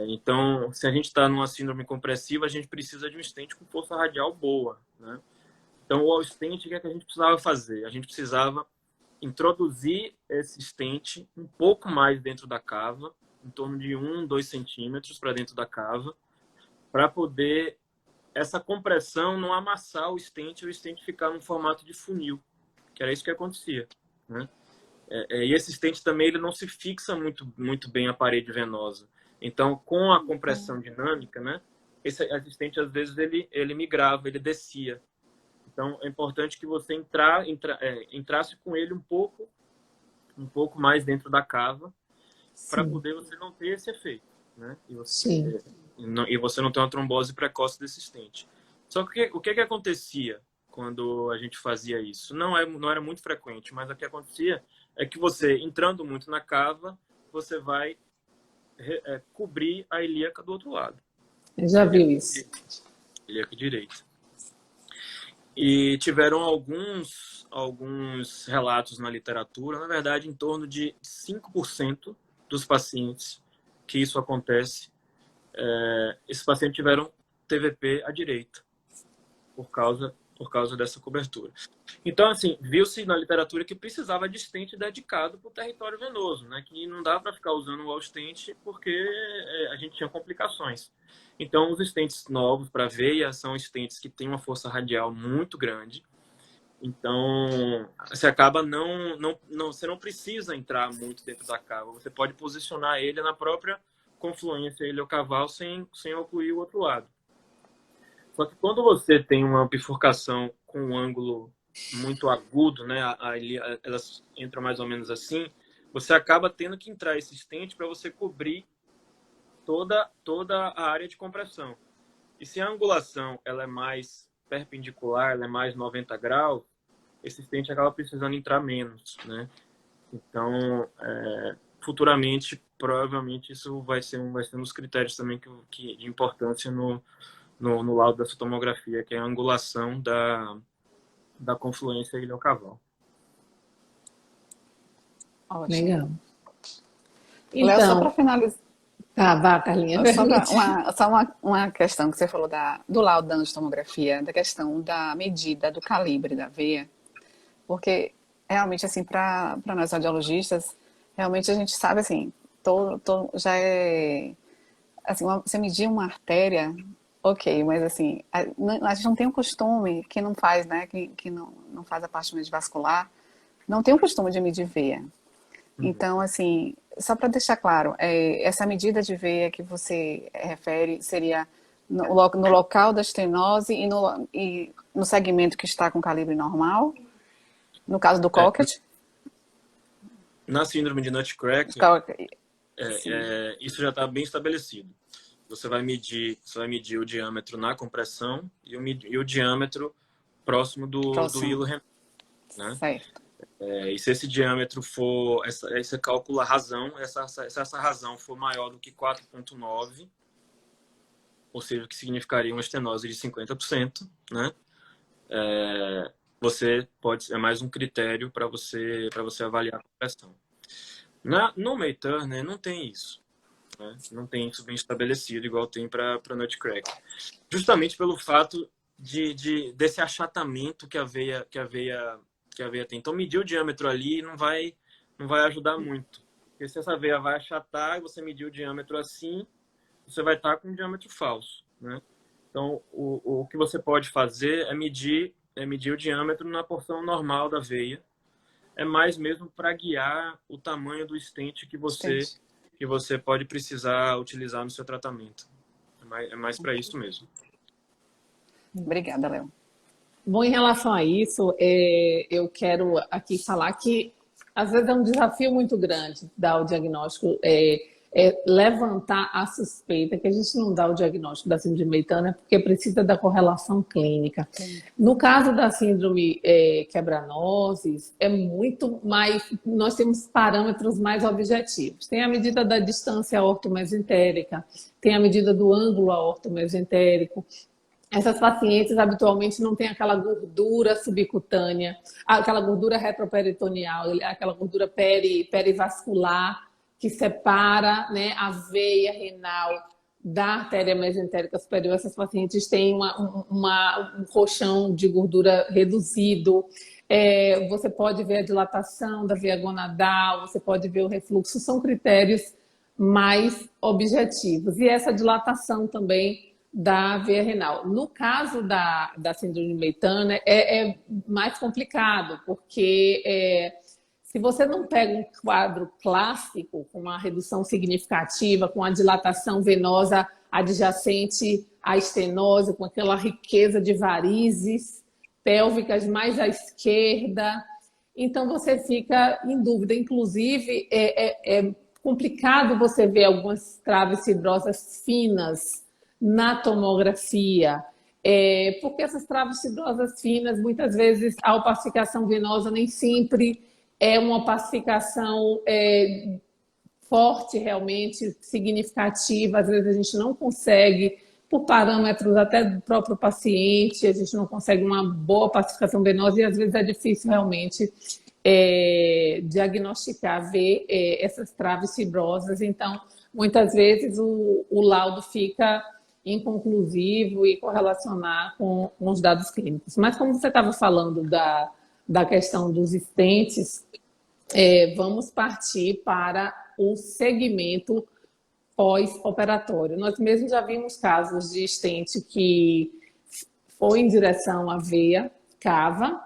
Então, se a gente está numa síndrome compressiva, a gente precisa de um stent com força radial boa, né? Então, o wall stent, o que é que a gente precisava fazer? A gente precisava introduzir esse stent um pouco mais dentro da cava, em torno de 2 centímetros para dentro da cava, para poder essa compressão não amassar o stent e o stent ficar no formato de funil, que era isso que acontecia, né? E esse stent também ele não se fixa muito bem à parede venosa. Então, com a compressão dinâmica, né, esse stent às vezes ele migrava, ele descia. Então, é importante que você entrasse com ele um pouco mais dentro da cava, para poder você não ter esse efeito, né? E você não ter uma trombose precoce desse stent. Só que o que acontecia quando a gente fazia isso? Não era muito frequente, mas o que acontecia é que você, entrando muito na cava, você vai cobrir a ilíaca do outro lado. Eu já viu isso. Ilíaca direita. E tiveram alguns relatos na literatura, na verdade, em torno de 5% dos pacientes que isso acontece, esses pacientes tiveram TVP à direita, por causa dessa cobertura. Então, assim, viu-se na literatura que precisava de stent dedicado para o território venoso, né? Que não dá para ficar usando o wall stent porque a gente tinha complicações. Então, os stents novos para veia são stents que têm uma força radial muito grande. Então, você acaba você não precisa entrar muito dentro da cava. Você pode posicionar ele na própria confluência iliocaval sem ocluir o outro lado. Só que quando você tem uma bifurcação com um ângulo muito agudo, né, elas entram mais ou menos assim, você acaba tendo que entrar esse stent para você cobrir toda a área de compressão. E se a angulação ela é mais perpendicular, ela é mais 90 graus, esse stent acaba precisando entrar menos, né? Então, futuramente, provavelmente, isso vai ser um dos critérios também de importância no laudo da tomografia, que é a angulação da confluência iliocaval. Ótimo. Legal. Léo, só Então, para finalizar, tá, vá, Carlinha. só uma questão que você falou do laudo da angiotomografia, da questão da medida do calibre da veia, porque realmente, assim, para nós radiologistas, realmente a gente sabe, assim, já é, assim, você medir uma artéria, ok, mas assim, a gente não tem o costume, quem não faz, né, que não faz a parte vascular, não tem o costume de medir veia. Então, assim, só para deixar claro, essa medida de veia que você refere seria no local da estenose e no segmento que está com calibre normal, no caso do Cocket. Na síndrome de Nutcracker, Sim. isso já está bem estabelecido. Você vai medir o diâmetro na compressão e o diâmetro próximo do hilo renal, né? Certo. E se esse diâmetro for, aí você calcula a razão, se essa razão for maior do que 4,9, ou seja, o que significaria uma estenose de 50%, né? É mais um critério para você avaliar a compressão. No May Turner não tem isso, né? Não tem isso bem estabelecido igual tem para Nutcracker, justamente pelo fato desse achatamento que a veia tem. Então medir o diâmetro ali não vai ajudar muito, porque se essa veia vai achatar e você medir o diâmetro assim, você vai estar com um diâmetro falso, né? Então o que você pode fazer é medir o diâmetro na porção normal da veia. É mais mesmo para guiar o tamanho do stent que você pode precisar utilizar no seu tratamento. É mais para isso mesmo. Obrigada, Léo. Bom, em relação a isso, eu quero aqui falar que às vezes é um desafio muito grande dar o diagnóstico, levantar a suspeita, que a gente não dá o diagnóstico da síndrome de May Turner porque precisa da correlação clínica. Sim. No caso da síndrome quebra-nozes, é muito mais, nós temos parâmetros mais objetivos. Tem a medida da distância aortomesentérica, tem a medida do ângulo aortomesentérico. Essas pacientes habitualmente não têm aquela gordura subcutânea, aquela gordura retroperitoneal, aquela gordura perivascular que separa, né, a veia renal da artéria mesentérica superior. Essas pacientes têm um colchão de gordura reduzido. Você pode ver a dilatação da veia gonadal, você pode ver o refluxo, são critérios mais objetivos. E essa dilatação também da veia renal. No caso da síndrome de May Turner, é mais complicado, porque se você não pega um quadro clássico, com uma redução significativa, com a dilatação venosa adjacente à estenose, com aquela riqueza de varizes pélvicas mais à esquerda, então você fica em dúvida. Inclusive, é complicado você ver algumas traves fibrosas finas na tomografia, porque essas traves fibrosas finas, muitas vezes a opacificação venosa nem sempre é uma opacificação forte, realmente significativa. Às vezes a gente não consegue, por parâmetros até do próprio paciente, a gente não consegue uma boa opacificação venosa e às vezes é difícil realmente diagnosticar, ver essas traves fibrosas. Então, muitas vezes o laudo fica inconclusivo e correlacionar com os dados clínicos. Mas como você estava falando da questão dos stents, vamos partir para o segmento pós-operatório. Nós mesmos já vimos casos de stent que foi em direção à veia cava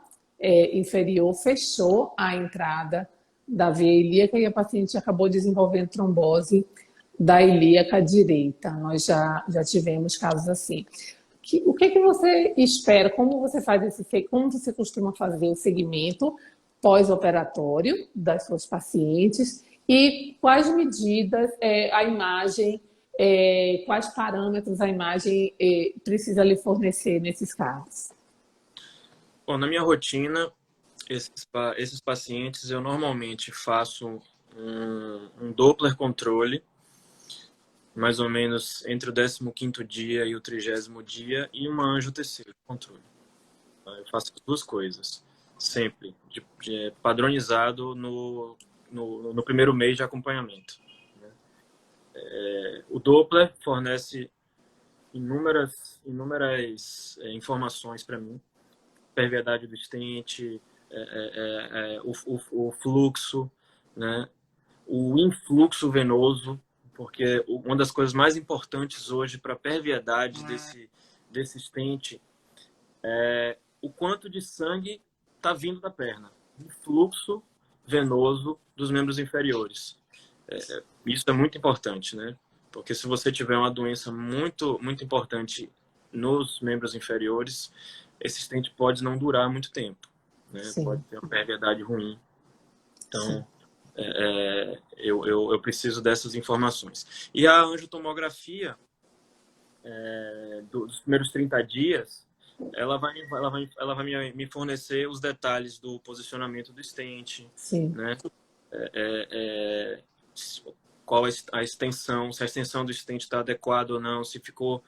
inferior, fechou a entrada da veia ilíaca e a paciente acabou desenvolvendo trombose da ilíaca direita. Nós já tivemos casos assim. O que você espera? Como você como você costuma fazer o segmento pós-operatório das suas pacientes e quais medidas a imagem, quais parâmetros a imagem precisa lhe fornecer nesses casos? Bom, na minha rotina, esses pacientes eu normalmente faço um Doppler controle, mais ou menos entre o 15º dia e o 30º dia, e uma angioterceiro controle. Eu faço as duas coisas, sempre, padronizado no primeiro mês de acompanhamento. O Doppler fornece inúmeras informações para mim, perviedade do stent, o fluxo, né? O influxo venoso, porque uma das coisas mais importantes hoje para a perviedade desse stent é o quanto de sangue está vindo da perna, o fluxo venoso dos membros inferiores. Isso é muito importante, né? Porque se você tiver uma doença muito, muito importante nos membros inferiores, esse stent pode não durar muito tempo, né? Sim, Pode ter uma permeabilidade ruim. sim, Então, eu preciso dessas informações. E a angiotomografia, dos primeiros 30 dias, ela vai me fornecer os detalhes do posicionamento do stent, sim, né? Qual a extensão, se a extensão do stent está adequada ou não, se ficou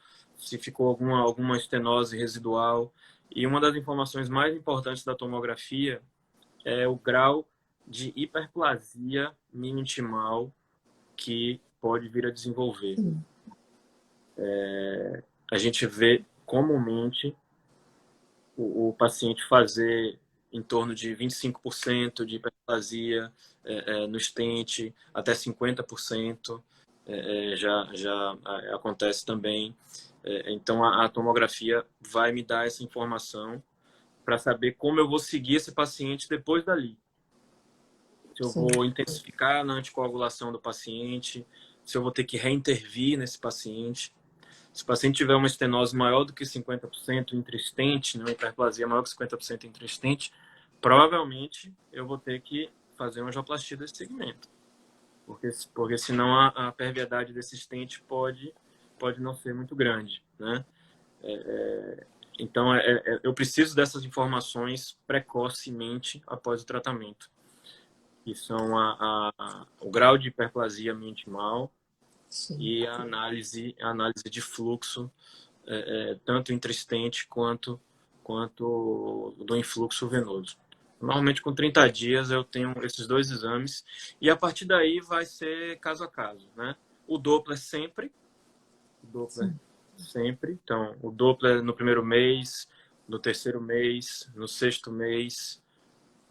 alguma estenose residual. E uma das informações mais importantes da tomografia é o grau de hiperplasia miointimal que pode vir a desenvolver. sim, A gente vê comumente o paciente fazer em torno de 25% de hiperplasia no stent, até 50% já acontece também. Então, a tomografia vai me dar essa informação para saber como eu vou seguir esse paciente depois dali. Se eu sim, vou intensificar na anticoagulação do paciente, se eu vou ter que reintervir nesse paciente. Se o paciente tiver uma estenose maior do que 50% intrastent, uma hiperplasia maior que 50% intrastent, provavelmente eu vou ter que fazer uma angioplastia desse segmento. Porque senão a perviedade desse stent pode não ser muito grande, né? Então, eu preciso dessas informações precocemente após o tratamento, que são o grau de hiperplasia miointimal sim. e a análise de fluxo, tanto intrastent quanto do influxo venoso. Normalmente, com 30 dias, eu tenho esses dois exames e a partir daí vai ser caso a caso, né? O Doppler sempre. Então, o Doppler no primeiro mês, no terceiro mês, no sexto mês,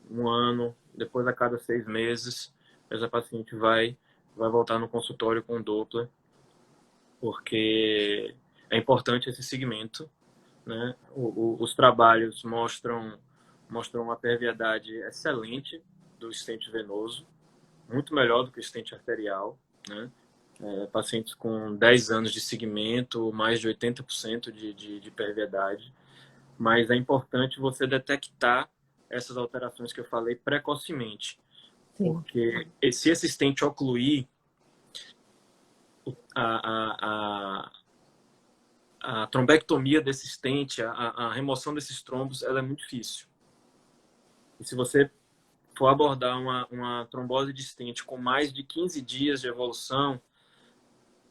um ano, depois a cada 6 meses, essa paciente vai voltar no consultório com o Doppler, porque é importante esse segmento, né? Os trabalhos mostram uma perviedade excelente do stent venoso, muito melhor do que o stent arterial, né? Pacientes com 10 anos de segmento, mais de 80% de perviedade, mas é importante você detectar essas alterações que eu falei precocemente, Sim. porque se esse stent ocluir, a trombectomia desse stent, a remoção desses trombos, ela é muito difícil. E se você for abordar uma trombose de stent com mais de 15 dias de evolução,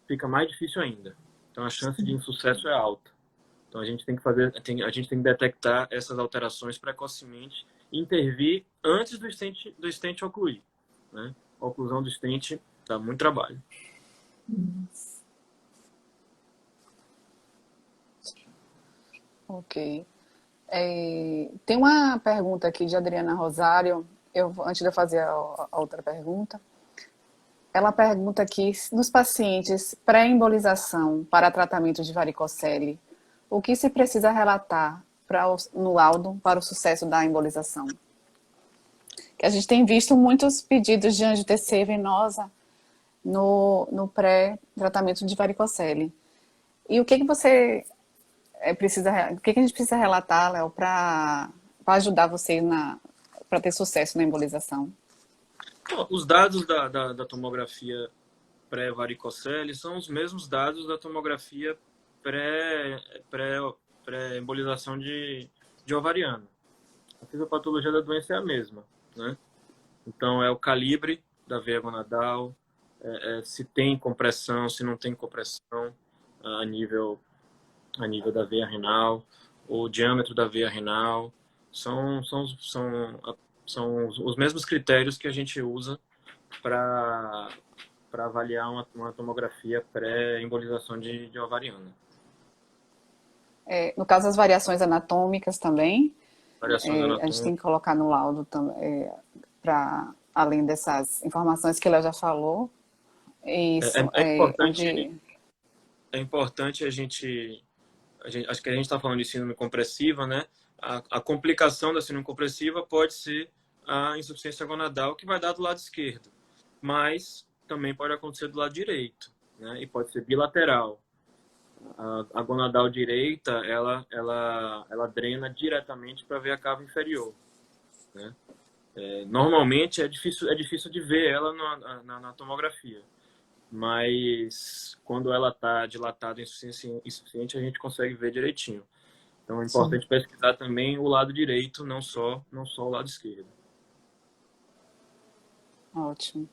fica mais difícil ainda. Então a chance de insucesso é alta. Então a gente tem que detectar essas alterações precocemente e intervir antes do stent ocluir, né? A oclusão do stent dá muito trabalho. Ok. Tem uma pergunta aqui de Adriana Rosário. Antes de eu fazer a outra pergunta, ela pergunta aqui, nos pacientes pré-embolização para tratamento de varicocele, o que se precisa relatar no laudo para o sucesso da embolização? Que a gente tem visto muitos pedidos de angio-TC venosa no pré-tratamento de varicocele. E o que você o que a gente precisa relatar, Léo, para ajudar vocês para ter sucesso na embolização? Os dados da tomografia pré-varicocele são os mesmos dados da tomografia pré-embolização de ovariano. A fisiopatologia da doença é a mesma, né? Então, é o calibre da veia gonadal, se tem compressão, se não tem compressão a nível da veia renal, o diâmetro da veia renal. São os mesmos critérios que a gente usa para avaliar uma tomografia pré-embolização de ovariana. No caso das variações anatômicas também, Variações a gente anatômicas. tem que colocar no laudo também, além dessas informações que ela já falou. Isso, É importante a gente acho que a gente está falando de síndrome compressiva, né? A complicação da síndrome compressiva pode ser a insuficiência gonadal, que vai dar do lado esquerdo, mas também pode acontecer do lado direito. né? E pode ser bilateral. A gonadal direita, ela drena diretamente para ver a cava inferior, né? Normalmente é difícil de ver ela na tomografia, mas quando ela está dilatada insuficiente, a gente consegue ver direitinho. Então é importante pesquisar também o lado direito, não só o lado esquerdo. Ótimo.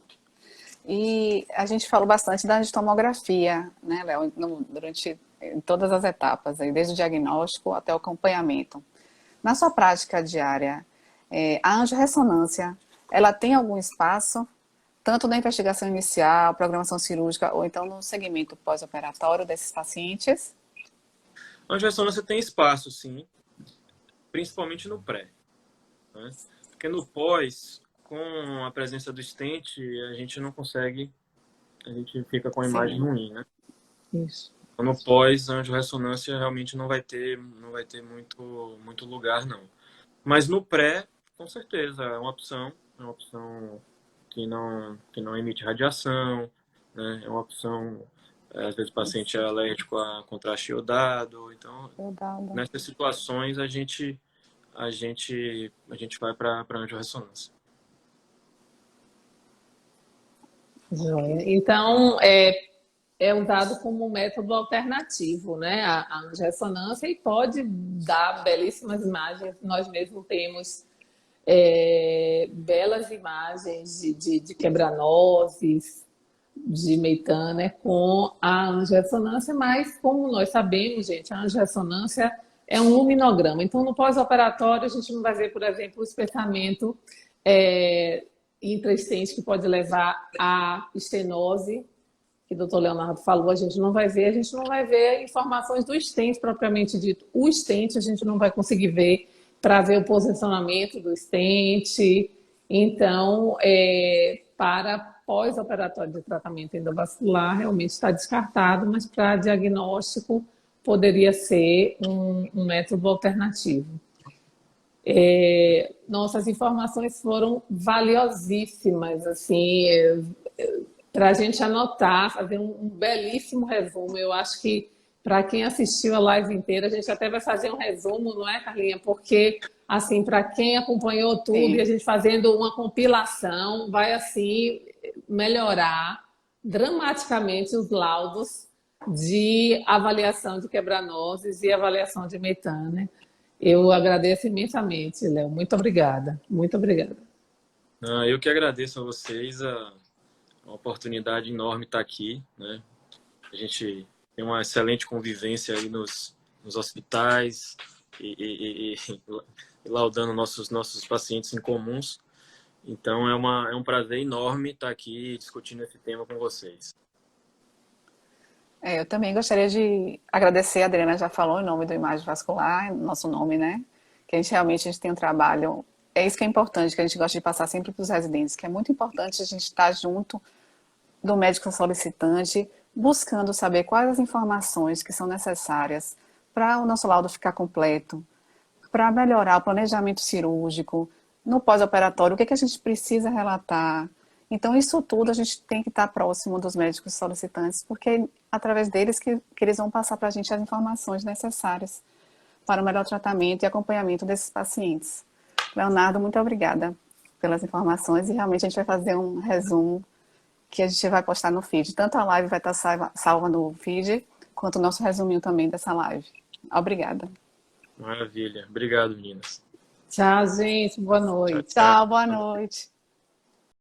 E a gente falou bastante da tomografia, né, Léo, durante todas as etapas, aí, desde o diagnóstico até o acompanhamento. Na sua prática diária, a angiorressonância, ela tem algum espaço, tanto na investigação inicial, programação cirúrgica, ou então no segmento pós-operatório desses pacientes? A angiorressonância tem espaço, sim, principalmente no pré, né? Porque no pós, com a presença do stent, a gente não consegue, a gente fica com a imagem ruim, né? Isso. No pós, a angiorressonância realmente não vai ter muito lugar, não. Mas no pré, com certeza, é uma opção que não emite radiação, né? É uma opção, às vezes o paciente é alérgico a contraste iodado, então nessas situações a gente vai para a angiorressonância. Joia. Então, é usado como método alternativo, né? A angiorressonância, e pode dar belíssimas imagens. Nós mesmos temos belas imagens de quebranoses, de Meitner com a angiorressonância, mas como nós sabemos, gente, a angiorressonância é um luminograma. Então, no pós-operatório, a gente não vai ver, por exemplo, o espessamento intraestente que pode levar à estenose, que o doutor Leonardo falou, a gente não vai ver informações do stent propriamente dito. O stent a gente não vai conseguir ver para ver o posicionamento do stent. Então, para pós-operatório de tratamento endovascular, realmente está descartado, mas para diagnóstico poderia ser um método alternativo. Nossas informações foram valiosíssimas, assim, para a gente anotar, fazer um belíssimo resumo. Eu acho que para quem assistiu a live inteira, a gente até vai fazer um resumo, não é, Carlinha? Porque, assim, para quem acompanhou tudo, sim, e a gente fazendo uma compilação, vai, assim, melhorar dramaticamente os laudos de avaliação de quebranoses e avaliação de Meitner. Eu agradeço imensamente, Léo. Muito obrigada. Muito obrigada. Eu que agradeço a vocês, uma oportunidade enorme estar aqui, né? A gente tem uma excelente convivência aí nos hospitais e laudando nossos pacientes em comuns. Então é um prazer enorme estar aqui discutindo esse tema com vocês. Eu também gostaria de agradecer, a Adriana já falou em nome do Imagem Vascular, nosso nome, né? Que a gente tem um trabalho, é isso que é importante, que a gente gosta de passar sempre para os residentes, que é muito importante a gente estar junto do médico solicitante, buscando saber quais as informações que são necessárias para o nosso laudo ficar completo, para melhorar o planejamento cirúrgico, no pós-operatório, o que a gente precisa relatar. Então, isso tudo a gente tem que estar próximo dos médicos solicitantes, porque é através deles que eles vão passar para a gente as informações necessárias para o melhor tratamento e acompanhamento desses pacientes. Leonardo, muito obrigada pelas informações, e realmente a gente vai fazer um resumo que a gente vai postar no feed. Tanto a live vai estar salva no feed, quanto o nosso resuminho também dessa live. Obrigada. Maravilha. Obrigado, meninas. Tchau, gente. Boa noite. Tchau, boa noite.